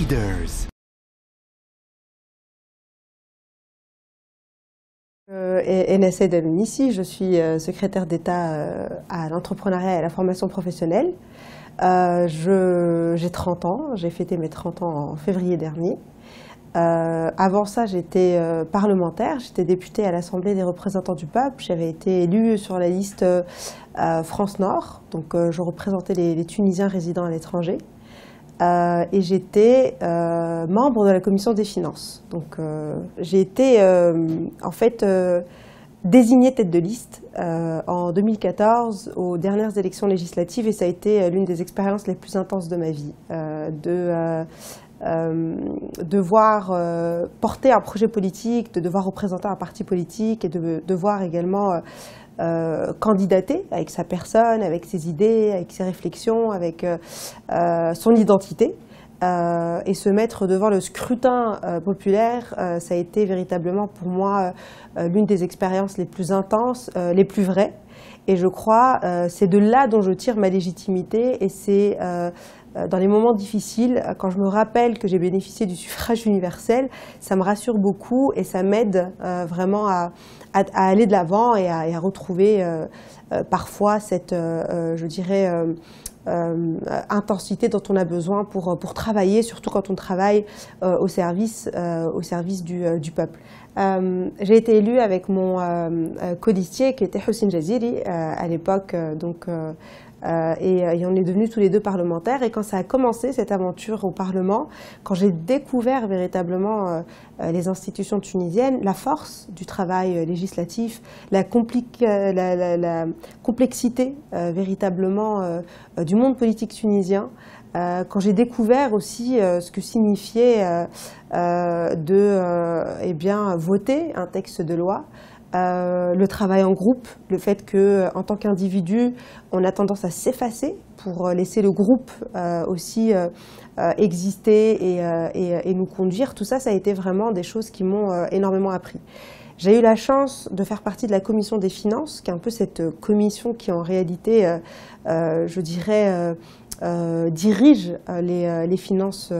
Leaders. Enessa Dalonissi, je suis secrétaire d'État à l'entrepreneuriat et à la formation professionnelle. J'ai 30 ans, j'ai fêté mes 30 ans en février dernier. Avant ça, j'étais parlementaire, j'étais députée à l'Assemblée des représentants du peuple. J'avais été élue sur la liste France Nord, donc je représentais les Tunisiens résidant à l'étranger. Et j'étais membre de la commission des finances. Donc j'ai été en fait désignée tête de liste en 2014 aux dernières élections législatives, et ça a été l'une des expériences les plus intenses de ma vie, de devoir porter un projet politique, de devoir représenter un parti politique et de devoir également candidater avec sa personne, avec ses idées, avec ses réflexions, avec son identité. Et se mettre devant le scrutin populaire, ça a été véritablement pour moi l'une des expériences les plus intenses, les plus vraies. Et je crois c'est de là dont je tire ma légitimité, et c'est dans les moments difficiles, quand je me rappelle que j'ai bénéficié du suffrage universel, ça me rassure beaucoup et ça m'aide vraiment à aller de l'avant et à retrouver parfois cette, je dirais, intensité dont on a besoin pour travailler, surtout quand on travaille au service du peuple. J'ai été élue avec mon colistier qui était Houssine Jaziri à l'époque, et on est devenus tous les deux parlementaires. Et quand ça a commencé, cette aventure au Parlement, quand j'ai découvert véritablement les institutions tunisiennes, la force du travail législatif, la complexité véritablement du monde politique tunisien, quand j'ai découvert aussi ce que signifiait eh bien, voter un texte de loi, le travail en groupe, le fait qu'en tant qu'individu, on a tendance à s'effacer pour laisser le groupe aussi exister et nous conduire, tout ça, ça a été vraiment des choses qui m'ont énormément appris. J'ai eu la chance de faire partie de la commission des finances, qui est un peu cette commission qui en réalité, je dirais, dirige les finances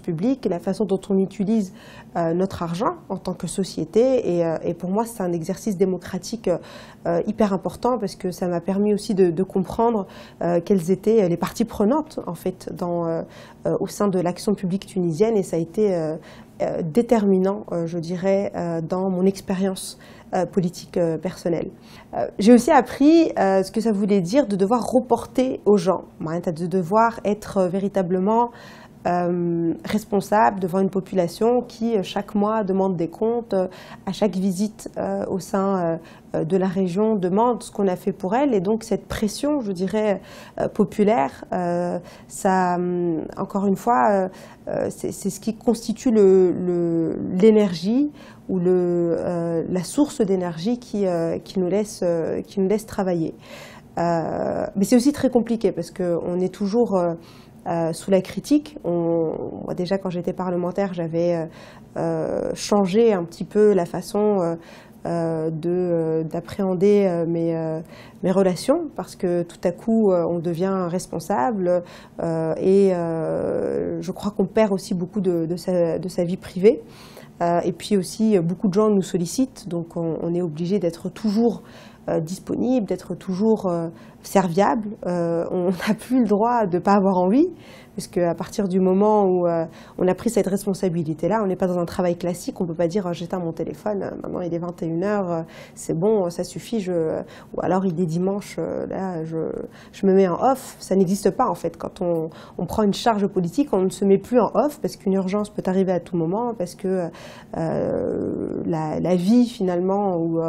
publiques, la façon dont on utilise notre argent en tant que société. Et pour moi, c'est un exercice démocratique hyper important, parce que ça m'a permis aussi de comprendre quelles étaient les parties prenantes en fait au sein de l'action publique tunisienne, et ça a été déterminant, je dirais, dans mon expérience politique personnelle. J'ai aussi appris ce que ça voulait dire de devoir reporter aux gens, de devoir être véritablement responsable devant une population qui chaque mois demande des comptes, à chaque visite au sein de la région demande ce qu'on a fait pour elle. Et donc cette pression, je dirais, populaire, ça, encore une fois, c'est ce qui constitue l'énergie ou la source d'énergie qui nous laisse travailler. Mais c'est aussi très compliqué, parce qu'on est toujours sous la critique. Moi, déjà, quand j'étais parlementaire, j'avais changé un petit peu la façon d'appréhender mes relations, parce que tout à coup, on devient responsable et je crois qu'on perd aussi beaucoup de sa vie privée. Et puis aussi, beaucoup de gens nous sollicitent, donc on est obligé d'être toujours disponible, d'être toujours serviable. On n'a plus le droit de ne pas avoir envie, parce qu'à partir du moment où on a pris cette responsabilité-là, on n'est pas dans un travail classique, on ne peut pas dire j'éteins mon téléphone, maintenant il est 21h, c'est bon, ça suffit, ou alors il est dimanche, là je me mets en off. Ça n'existe pas en fait. Quand on prend une charge politique, on ne se met plus en off, parce qu'une urgence peut arriver à tout moment, parce que la vie finalement, ou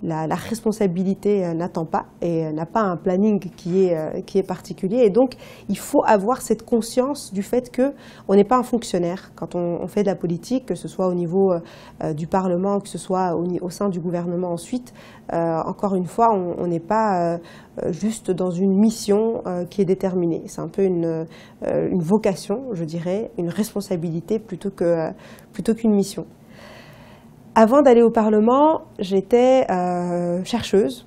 la responsabilité n'attend pas et n'a pas un planning qui est particulier. Et donc il faut avoir cette conscience du fait qu'on n'est pas un fonctionnaire quand on fait de la politique, que ce soit au niveau du Parlement, que ce soit au sein du gouvernement ensuite. Encore une fois, on n'est pas juste dans une mission qui est déterminée. C'est un peu une vocation, je dirais, une responsabilité plutôt qu'une mission. Avant d'aller au Parlement, j'étais chercheuse.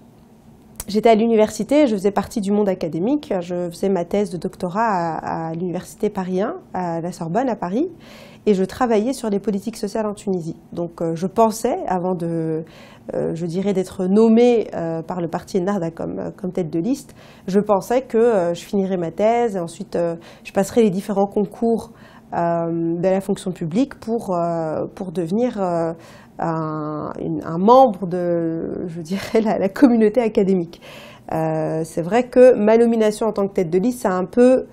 j'étais à l'université, je faisais partie du monde académique. Je faisais ma thèse de doctorat à l'université Paris 1, à la Sorbonne, à Paris. Et je travaillais sur les politiques sociales en Tunisie. Donc je pensais, avant je dirais, d'être nommée par le parti Ennahda comme tête de liste, je pensais que je finirais ma thèse et ensuite je passerais les différents concours de la fonction publique pour devenir un membre de, je dirais, la communauté académique. C'est vrai que ma nomination en tant que tête de liste, ça a un peu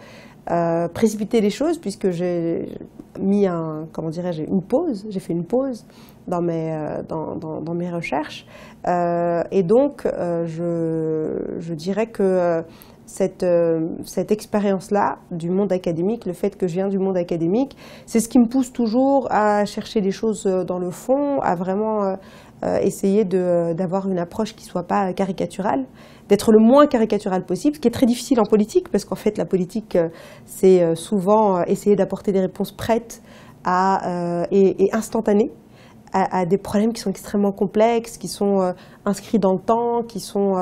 précipité les choses, puisque j'ai mis une pause, j'ai fait une pause dans mes recherches. Et donc, je dirais que cette expérience-là du monde académique, le fait que je viens du monde académique, c'est ce qui me pousse toujours à chercher des choses dans le fond, à vraiment essayer d'avoir une approche qui ne soit pas caricaturale, d'être le moins caricatural possible, ce qui est très difficile en politique, parce qu'en fait la politique, c'est souvent essayer d'apporter des réponses prêtes et instantanées à des problèmes qui sont extrêmement complexes, qui sont inscrits dans le temps, qui sont,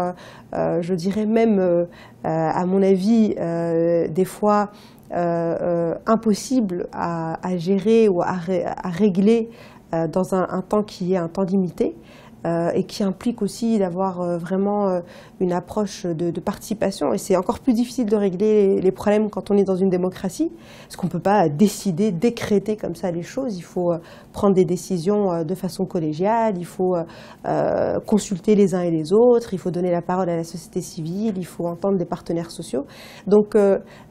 je dirais même, à mon avis, des fois impossibles à gérer ou à régler dans un temps qui est un temps limité. Et qui implique aussi d'avoir vraiment une approche de participation. Et c'est encore plus difficile de régler les problèmes quand on est dans une démocratie, parce qu'on ne peut pas décider, décréter comme ça les choses. Il faut prendre des décisions de façon collégiale, il faut consulter les uns et les autres, il faut donner la parole à la société civile, il faut entendre les partenaires sociaux. Donc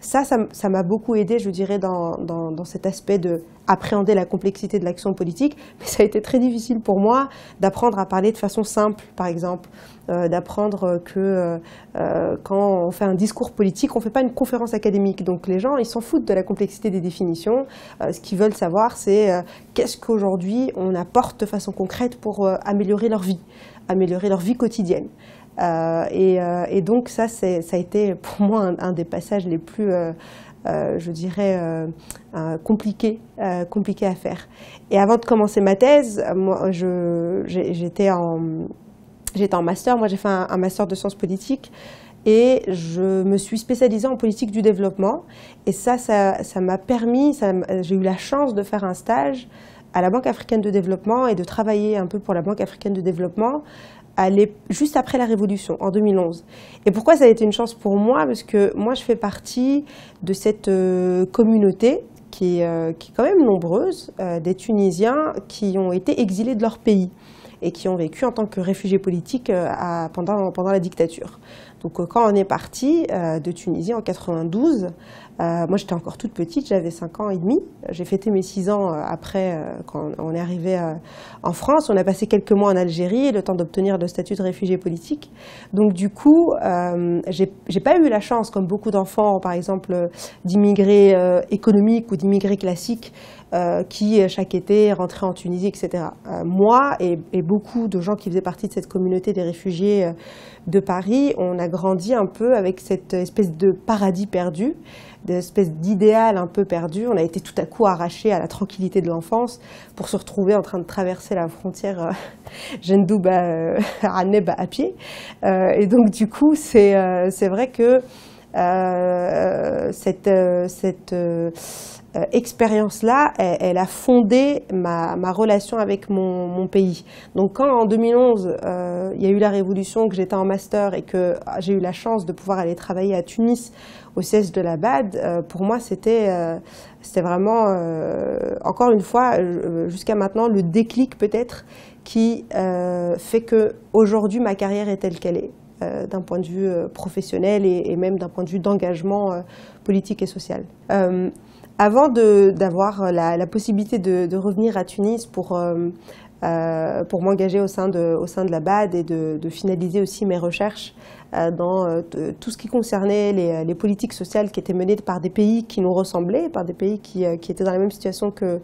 ça m'a beaucoup aidé, je dirais, dans cet aspect de appréhender la complexité de l'action politique, mais ça a été très difficile pour moi d'apprendre à parler de façon simple, par exemple, d'apprendre que quand on fait un discours politique, on ne fait pas une conférence académique. Donc les gens, ils s'en foutent de la complexité des définitions. Ce qu'ils veulent savoir, c'est qu'est-ce qu'aujourd'hui on apporte de façon concrète pour améliorer leur vie quotidienne. Et donc ça a été pour moi un des passages les plus je dirais, compliqué à faire. Et avant de commencer ma thèse, moi, j'étais en master. Moi, j'ai fait un master de sciences politiques et je me suis spécialisée en politique du développement. Et ça m'a permis, j'ai eu la chance de faire un stage à la Banque africaine de développement et de travailler un peu pour la Banque africaine de développement juste après la Révolution, en 2011. Et pourquoi ça a été une chance pour moi? Parce que moi, je fais partie de cette communauté qui est quand même nombreuse, des Tunisiens qui ont été exilés de leur pays et qui ont vécu en tant que réfugiés politiques pendant la dictature. Donc quand on est parti de Tunisie en 92, moi j'étais encore toute petite, j'avais 5 ans et demi. J'ai fêté mes 6 ans après quand on est arrivé en France. On a passé quelques mois en Algérie, le temps d'obtenir le statut de réfugié politique. Donc du coup, j'ai pas eu la chance, comme beaucoup d'enfants, par exemple, d'immigrés économiques ou d'immigrés classiques, qui chaque été rentraient en Tunisie, etc. Moi et beaucoup de gens qui faisaient partie de cette communauté des réfugiés de Paris, on a grandi un peu avec cette espèce de paradis perdu, d'espèce d'idéal un peu perdu. On a été tout à coup arrachés à la tranquillité de l'enfance pour se retrouver en train de traverser la frontière Gendoub à Neb à pied. Et donc du coup, c'est vrai que cette expérience-là, elle a fondé ma relation avec mon pays. Donc quand en 2011, il y a eu la révolution, que j'étais en master et que j'ai eu la chance de pouvoir aller travailler à Tunis au siège de la BAD, pour moi c'était vraiment, encore une fois, jusqu'à maintenant, le déclic peut-être qui fait qu'aujourd'hui ma carrière est telle qu'elle est. D'un point de vue professionnel et même d'un point de vue d'engagement politique et social. Avant d'avoir la possibilité de revenir à Tunis pour m'engager au sein de la BAD et de finaliser aussi mes recherches dans tout ce qui concernait les politiques sociales qui étaient menées par des pays qui nous ressemblaient, par des pays qui étaient dans la même situation que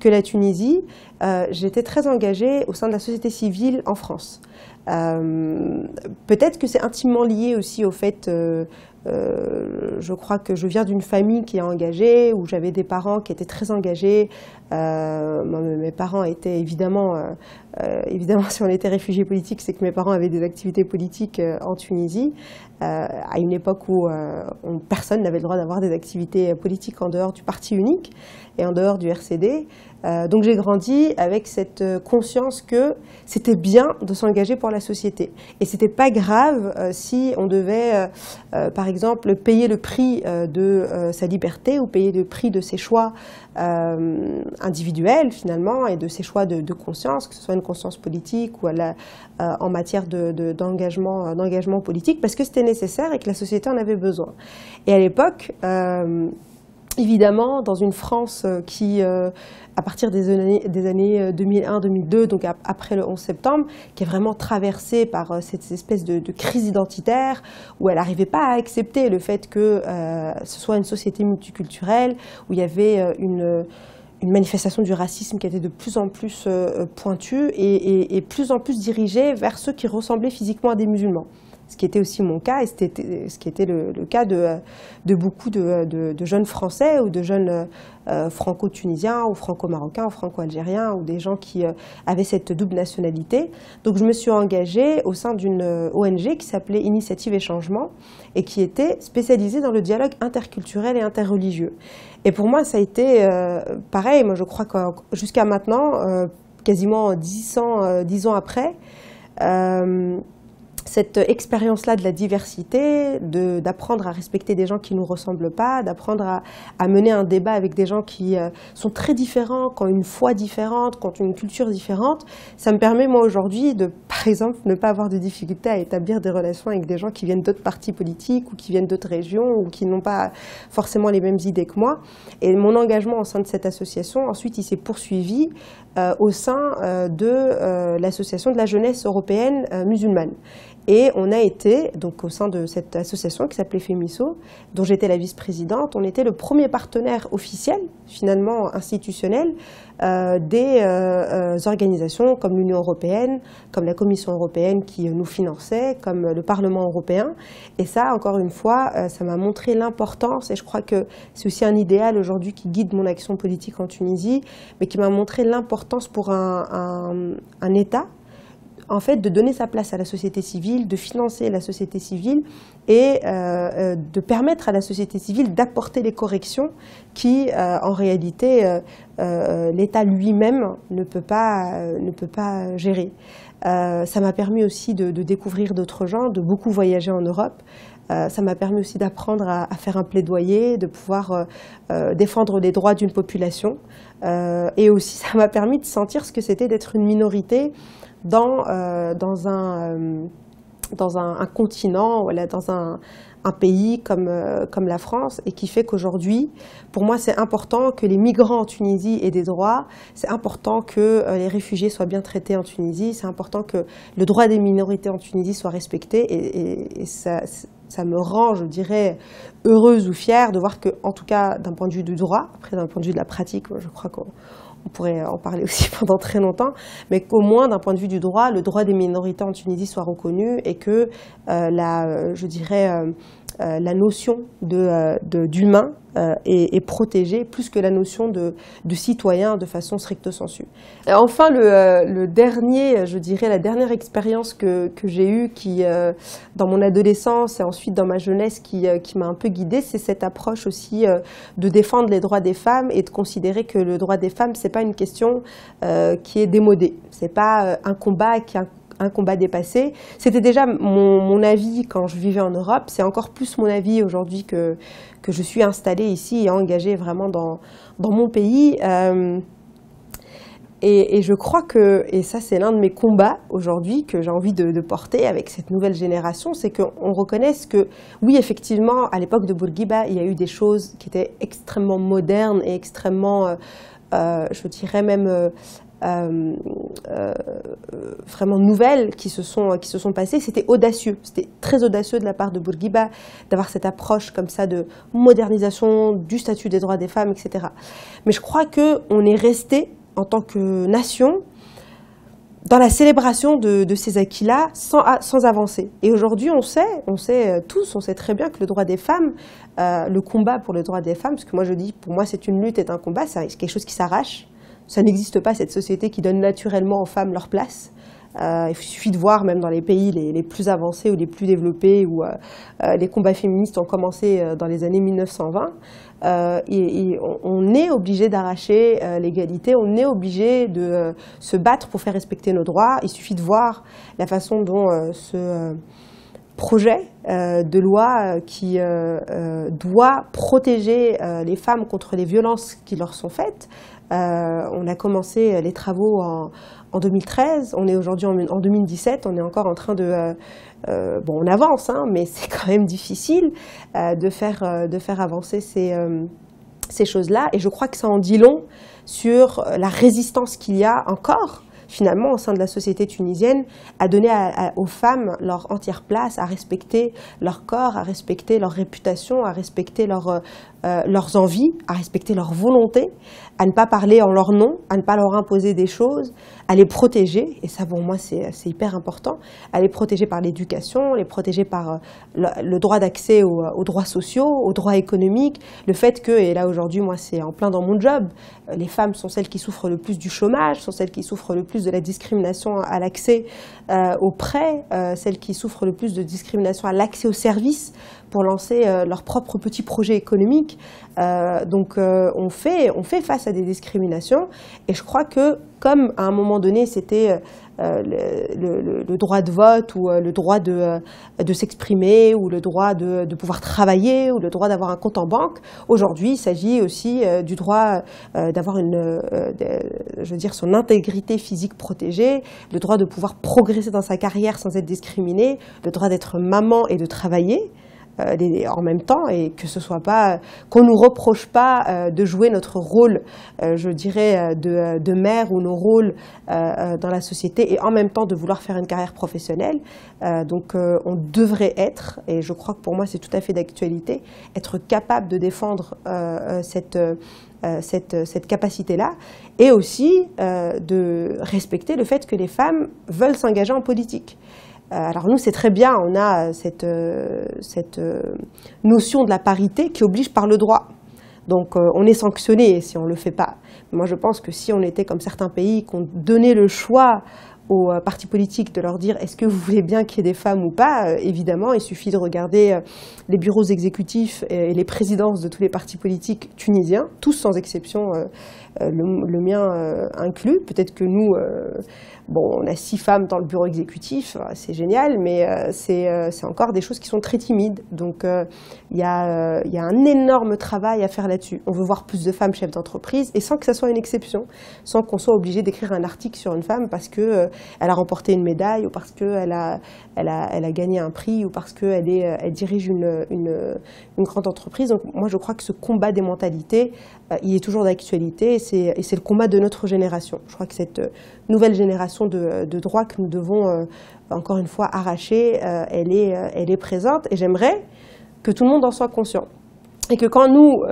la Tunisie, j'étais très engagée au sein de la société civile en France. Peut-être que c'est intimement lié aussi au fait, je crois que je viens d'une famille qui est engagée, où j'avais des parents qui étaient très engagés. Mes parents étaient évidemment évidemment, si on était réfugié politique, c'est que mes parents avaient des activités politiques en Tunisie, à une époque où personne n'avait le droit d'avoir des activités politiques en dehors du parti unique et en dehors du RCD. Donc j'ai grandi avec cette conscience que c'était bien de s'engager pour la société. Et c'était pas grave si on devait, par exemple, payer le prix de sa liberté ou payer le prix de ses choix individuels finalement et de ses choix de conscience, que ce soit une conscience politique ou en matière d'engagement politique, parce que c'était nécessaire et que la société en avait besoin. Et à l'époque, évidemment, dans une France qui, à partir des années 2001-2002, donc après le 11 septembre, qui est vraiment traversée par cette espèce de crise identitaire, où elle n'arrivait pas à accepter le fait que ce soit une société multiculturelle, où il y avait une manifestation du racisme qui était de plus en plus pointue et plus en plus dirigée vers ceux qui ressemblaient physiquement à des musulmans. Ce qui était aussi mon cas, et ce qui était le cas de beaucoup de jeunes Français ou de jeunes franco-tunisiens ou franco-marocains ou franco-algériens ou des gens qui avaient cette double nationalité. Donc je me suis engagée au sein d'une ONG qui s'appelait Initiative et Changement et qui était spécialisée dans le dialogue interculturel et interreligieux. Et pour moi, ça a été pareil. Moi, je crois que jusqu'à maintenant, quasiment 10 ans après, cette expérience-là de la diversité, d'apprendre à respecter des gens qui ne nous ressemblent pas, d'apprendre à mener un débat avec des gens qui sont très différents, qui ont une foi différente, qui ont une culture différente, ça me permet moi aujourd'hui de, par exemple, ne pas avoir de difficulté à établir des relations avec des gens qui viennent d'autres partis politiques ou qui viennent d'autres régions ou qui n'ont pas forcément les mêmes idées que moi. Et mon engagement au sein de cette association, ensuite, il s'est poursuivi au sein de l'association de la jeunesse européenne musulmane. Et on a été, donc au sein de cette association qui s'appelait FEMISO, dont j'étais la vice-présidente, on était le premier partenaire officiel, finalement institutionnel, des organisations comme l'Union européenne, comme la Commission européenne qui nous finançait, comme le Parlement européen. Et ça, encore une fois, ça m'a montré l'importance, et je crois que c'est aussi un idéal aujourd'hui qui guide mon action politique en Tunisie, mais qui m'a montré l'importance pour un État, en fait, de donner sa place à la société civile, de financer la société civile et de permettre à la société civile d'apporter les corrections qui, en réalité, l'État lui-même ne peut pas gérer. Ça m'a permis aussi de découvrir d'autres gens, de beaucoup voyager en Europe. Ça m'a permis aussi d'apprendre à faire un plaidoyer, de pouvoir défendre les droits d'une population. Et aussi, ça m'a permis de sentir ce que c'était d'être une minorité dans un continent, voilà, dans un pays comme la France, et qui fait qu'aujourd'hui, pour moi, c'est important que les migrants en Tunisie aient des droits, c'est important que les réfugiés soient bien traités en Tunisie, c'est important que le droit des minorités en Tunisie soit respecté, et ça me rend, je dirais, heureuse ou fière de voir que, en tout cas, d'un point de vue du droit, après d'un point de vue de la pratique, je crois qu'on pourrait en parler aussi pendant très longtemps, mais qu'au moins d'un point de vue du droit, le droit des minorités en Tunisie soit reconnu et que je dirais, la notion d'humain est protégée plus que la notion de citoyen de façon stricto sensu. Et enfin, le dernier, je dirais, la dernière expérience que j'ai eue qui, dans mon adolescence et ensuite dans ma jeunesse, qui m'a un peu guidée, c'est cette approche aussi de défendre les droits des femmes et de considérer que le droit des femmes, c'est pas une question qui est démodée. C'est pas un combat qui est un combat dépassé. C'était déjà mon avis quand je vivais en Europe. C'est encore plus mon avis aujourd'hui que je suis installée ici et engagée vraiment dans mon pays. Et je crois que, et ça c'est l'un de mes combats aujourd'hui que j'ai envie de porter avec cette nouvelle génération, c'est qu'on reconnaisse que, oui, effectivement, à l'époque de Bourguiba, il y a eu des choses qui étaient extrêmement modernes et extrêmement, je dirais même, vraiment nouvelles qui se sont passées. C'était audacieux, c'était très audacieux de la part de Bourguiba d'avoir cette approche comme ça de modernisation du statut des droits des femmes, etc. Mais je crois qu'on est resté en tant que nation dans la célébration de ces acquis-là sans avancer. Et aujourd'hui, on sait très bien que le droit des femmes, le combat pour le droit des femmes, parce que moi je dis, pour moi c'est une lutte et un combat, c'est quelque chose qui s'arrache. Ça n'existe pas, cette société qui donne naturellement aux femmes leur place. Il suffit de voir, même dans les pays les plus avancés ou les plus développés, où les combats féministes ont commencé dans les années 1920. Et on est obligé d'arracher l'égalité, on est obligé de se battre pour faire respecter nos droits. Il suffit de voir la façon dont ce projet de loi qui doit protéger les femmes contre les violences qui leur sont faites. On a commencé les travaux en 2013, on est aujourd'hui en 2017, on est encore en train de... bon, on avance, hein, mais c'est quand même difficile de faire avancer ces choses-là. Et je crois que ça en dit long sur la résistance qu'il y a encore, finalement, au sein de la société tunisienne, à donner aux femmes leur entière place, à respecter leur corps, à respecter leur réputation, à respecter leurs envies, à respecter leur volonté, à ne pas parler en leur nom, à ne pas leur imposer des choses, à les protéger, et ça pour moi c'est hyper important, à les protéger par l'éducation, les protéger par le droit d'accès aux droits sociaux, aux droits économiques, le fait que, et là aujourd'hui moi c'est en plein dans mon job, les femmes sont celles qui souffrent le plus du chômage, sont celles qui souffrent le plus de la discrimination à l'accès aux prêts, celles qui souffrent le plus de discrimination à l'accès aux services pour lancer leurs propres petits projets économiques. Donc on fait face à des discriminations, et je crois que comme à un moment donné c'était le droit de vote ou le droit de s'exprimer ou le droit de pouvoir travailler ou le droit d'avoir un compte en banque, aujourd'hui il s'agit aussi du droit d'avoir je veux dire, son intégrité physique protégée, le droit de pouvoir progresser dans sa carrière sans être discriminé, le droit d'être maman et de travailler en même temps, et que ce soit pas, qu'on nous reproche pas de jouer notre rôle, je dirais, de mère ou nos rôles dans la société, et en même temps de vouloir faire une carrière professionnelle. Donc on devrait être, et je crois que pour moi c'est tout à fait d'actualité, être capable de défendre cette capacité-là, et aussi de respecter le fait que les femmes veulent s'engager en politique. Alors nous, c'est très bien, on a cette notion de la parité qui oblige par le droit. Donc on est sanctionné si on ne le fait pas. Moi je pense que si on était comme certains pays, qu'on donnait le choix aux partis politiques de leur dire est-ce que vous voulez bien qu'il y ait des femmes ou pas, évidemment il suffit de regarder les bureaux exécutifs et les présidences de tous les partis politiques tunisiens, tous sans exception, le mien inclus. Peut-être que nous, bon, on a 6 femmes dans le bureau exécutif, c'est génial, mais c'est encore des choses qui sont très timides. Donc il y a un énorme travail à faire là-dessus. On veut voir plus de femmes chefs d'entreprise, et sans que ça soit une exception, sans qu'on soit obligé d'écrire un article sur une femme parce que elle a remporté une médaille, ou parce qu'elle a gagné un prix, ou parce qu'elle dirige une grande entreprise. Donc moi je crois que ce combat des mentalités, il est toujours d'actualité, et c'est le combat de notre génération. Je crois que cette nouvelle génération de droits que nous devons encore une fois arracher, elle est présente, et j'aimerais que tout le monde en soit conscient. Et que quand nous,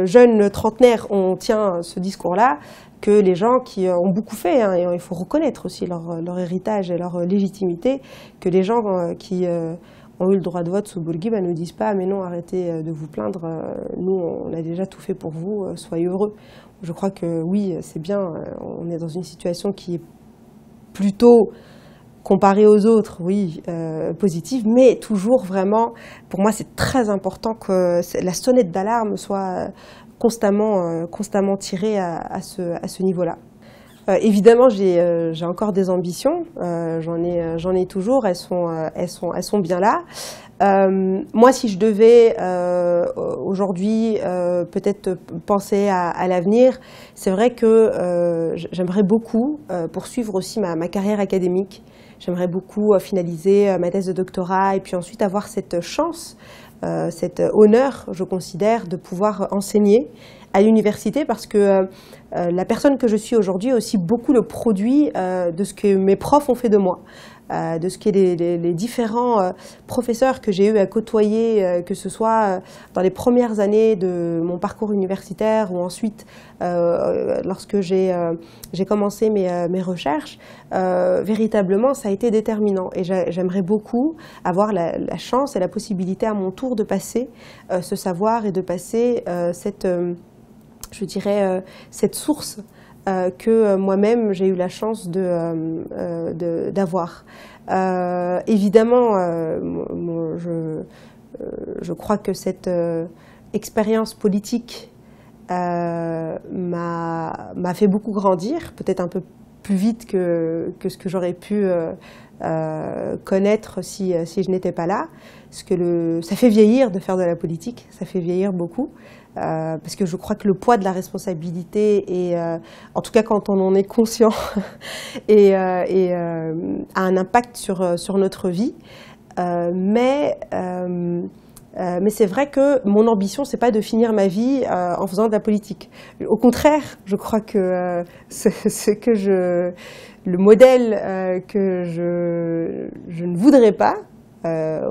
jeunes trentenaires, on tient ce discours-là, que les gens qui ont beaucoup fait, hein, et il faut reconnaître aussi leur héritage et leur légitimité, que les gens qui ont eu le droit de vote sous Bourguiba ne nous disent pas « mais non, arrêtez de vous plaindre, nous on a déjà tout fait pour vous, soyez heureux ». Je crois que oui, c'est bien, on est dans une situation qui est plutôt, comparée aux autres, oui, positive, mais toujours vraiment, pour moi c'est très important que la sonnette d'alarme soit constamment tirée à ce niveau-là. Évidemment, j'ai encore des ambitions, j'en ai toujours, elles sont bien là. Moi, si je devais aujourd'hui peut-être penser à l'avenir, c'est vrai que j'aimerais beaucoup poursuivre aussi ma carrière académique. J'aimerais beaucoup finaliser ma thèse de doctorat, et puis ensuite avoir cette chance, cet honneur, je considère, de pouvoir enseigner à l'université, parce que la personne que je suis aujourd'hui est aussi beaucoup le produit de ce que mes profs ont fait de moi, de ce que les différents professeurs que j'ai eu à côtoyer, que ce soit dans les premières années de mon parcours universitaire, ou ensuite lorsque j'ai commencé mes recherches, véritablement ça a été déterminant, et j'aimerais beaucoup avoir la chance et la possibilité à mon tour de passer ce savoir, et de passer je dirais, cette source que moi-même j'ai eu la chance d'avoir. Évidemment, je crois que cette expérience politique m'a fait beaucoup grandir, peut-être un peu plus vite que ce que j'aurais pu connaître si je n'étais pas là. Parce que ça fait vieillir de faire de la politique, ça fait vieillir beaucoup. Parce que je crois que le poids de la responsabilité, en tout cas quand on en est conscient, a un impact sur notre vie. Mais c'est vrai que mon ambition, c'est pas de finir ma vie en faisant de la politique. Au contraire, je crois que le modèle que je ne voudrais pas,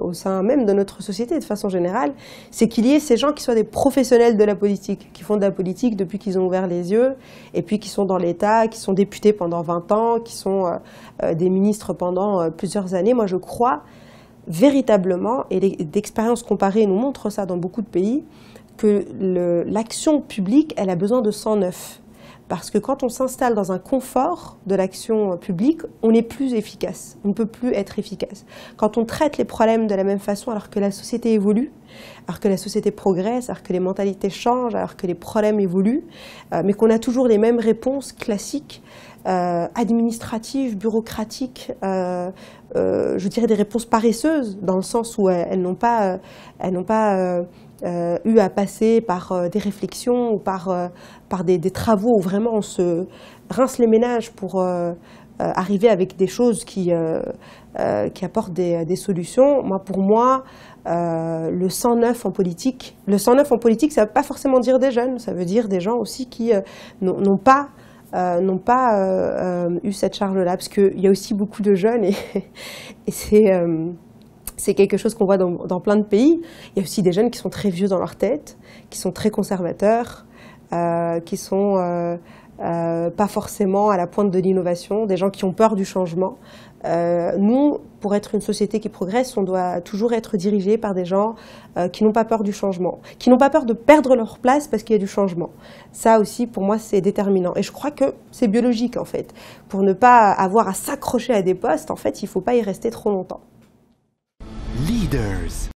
au sein même de notre société de façon générale, c'est qu'il y ait ces gens qui soient des professionnels de la politique, qui font de la politique depuis qu'ils ont ouvert les yeux, et puis qui sont dans l'État, qui sont députés pendant 20 ans, qui sont des ministres pendant plusieurs années. Moi, je crois véritablement, et l'expérience comparée nous montre ça dans beaucoup de pays, que l'action publique, elle a besoin de sang neuf. Parce que quand on s'installe dans un confort de l'action publique, on n'est plus efficace, on ne peut plus être efficace. Quand on traite les problèmes de la même façon alors que la société évolue, alors que la société progresse, alors que les mentalités changent, alors que les problèmes évoluent, mais qu'on a toujours les mêmes réponses classiques, administratives, bureaucratiques, je dirais des réponses paresseuses, dans le sens où elles n'ont pas eu à passer par des réflexions ou par des travaux où vraiment on se rince les ménages pour arriver avec des choses qui apportent des solutions. Pour moi, le sang neuf en politique, ça ne veut pas forcément dire des jeunes, ça veut dire des gens aussi qui n'ont pas eu cette charge-là, parce qu'il y a aussi beaucoup de jeunes et c'est quelque chose qu'on voit dans plein de pays. Il y a aussi des jeunes qui sont très vieux dans leur tête, qui sont très conservateurs, qui sont pas forcément à la pointe de l'innovation, des gens qui ont peur du changement. Nous, pour être une société qui progresse, on doit toujours être dirigé par des gens qui n'ont pas peur du changement, qui n'ont pas peur de perdre leur place parce qu'il y a du changement. Ça aussi, pour moi, c'est déterminant. Et je crois que c'est biologique, en fait. Pour ne pas avoir à s'accrocher à des postes, en fait, il ne faut pas y rester trop longtemps. Leaders.